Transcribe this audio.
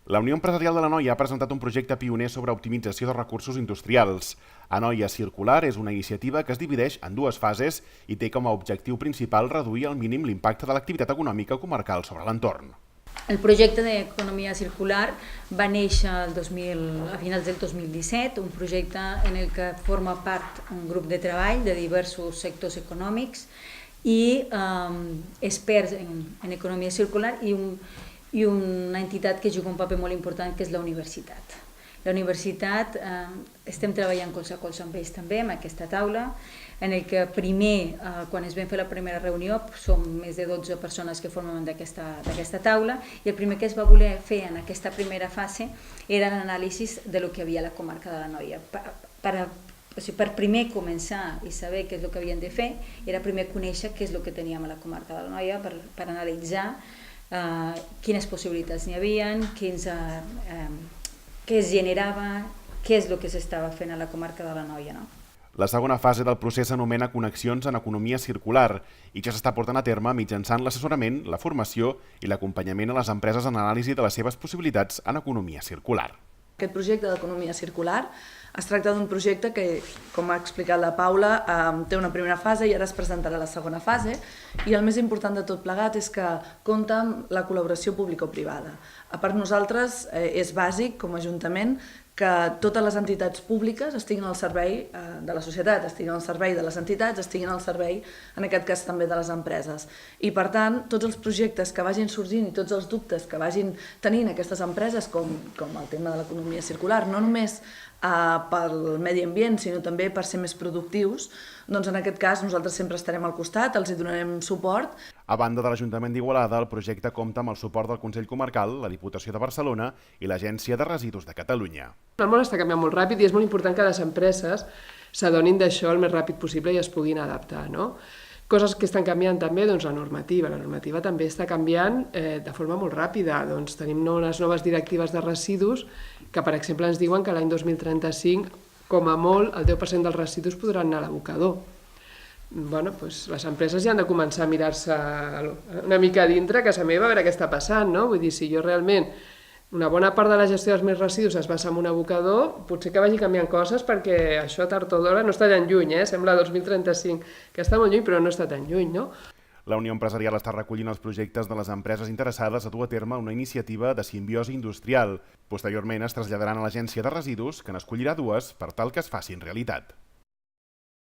La Unió Empresarial de l'Anoia ha presentat un projecte pioner sobre optimització de recursos industrials. Anoia Circular és una iniciativa que es divideix en dues fases i té com a objectiu principal reduir al mínim l'impacte de l'activitat econòmica comarcal sobre l'entorn. El projecte d'economia circular va néixer a finals del 2017, un projecte en el que forma part un grup de treball de diversos sectors econòmics i experts en economia circular i una entitat que juga un paper molt important, que és la universitat. La universitat, estem treballant colze a colze amb ells també, amb aquesta taula, en el que primer, quan es vam fer la primera reunió, som més de 12 persones que formen d'aquesta taula, i el primer que es va voler fer en aquesta primera fase era l'anàlisi de lo que havia a la comarca de l'Anoia. Per primer començar i saber què és el que havien de fer, era primer conèixer què és el que teníem a la comarca de l'Anoia per analitzar quines possibilitats n'hi havia, què es generava, què és el que s'estava fent a la comarca de l'Anoia. La segona fase del procés s'anomena Connexions en Economia Circular i ja s'està portant a terme mitjançant l'assessorament, la formació i l'acompanyament a les empreses en anàlisi de les seves possibilitats en economia circular. Aquest projecte d'economia circular es tracta d'un projecte que, com ha explicat la Paula, té una primera fase i ara es presentarà la segona fase, i el més important de tot plegat és que compta amb la col·laboració público-privada. Per nosaltres és bàsic, com a Ajuntament, que totes les entitats públiques estiguin al servei de la societat, estiguin al servei de les entitats, estiguin al servei, en aquest cas també de les empreses. I per tant, tots els projectes que vagin sorgint i tots els dubtes que vagin tenint aquestes empreses, com el tema de l'economia circular, no només pel medi ambient, sinó també per ser més productius, doncs en aquest cas nosaltres sempre estarem al costat, els hi donarem suport. A banda de l'Ajuntament d'Igualada, el projecte compta amb el suport del Consell Comarcal, la Diputació de Barcelona i l'Agència de Residus de Catalunya. El món està canviant molt ràpid i és molt important que les empreses s'adonin d'això el més ràpid possible i es puguin adaptar, no? Coses que estan canviant també, doncs la normativa també està canviant de forma molt ràpida. Doncs tenim unes noves directives de residus que, per exemple, ens diuen que l'any 2035, com a molt, el 10% dels residus podran anar a l'abocador. Bueno, doncs les empreses ja han de començar a mirar-se una mica a dintre a casa meva a veure què està passant, no? Vull dir, si jo realment una bona part de la gestió dels meus residus es basa en un abocador, potser que vagi canviant coses perquè això tard o d'hora no està tan lluny, sembla 2035, que està molt lluny però no està tan lluny, no? La Unió Empresarial està recollint els projectes de les empreses interessades a dur a terme una iniciativa de simbiosi industrial. Posteriorment es traslladaran a l'Agència de Residus, que n'escollirà dues per tal que es facin realitat.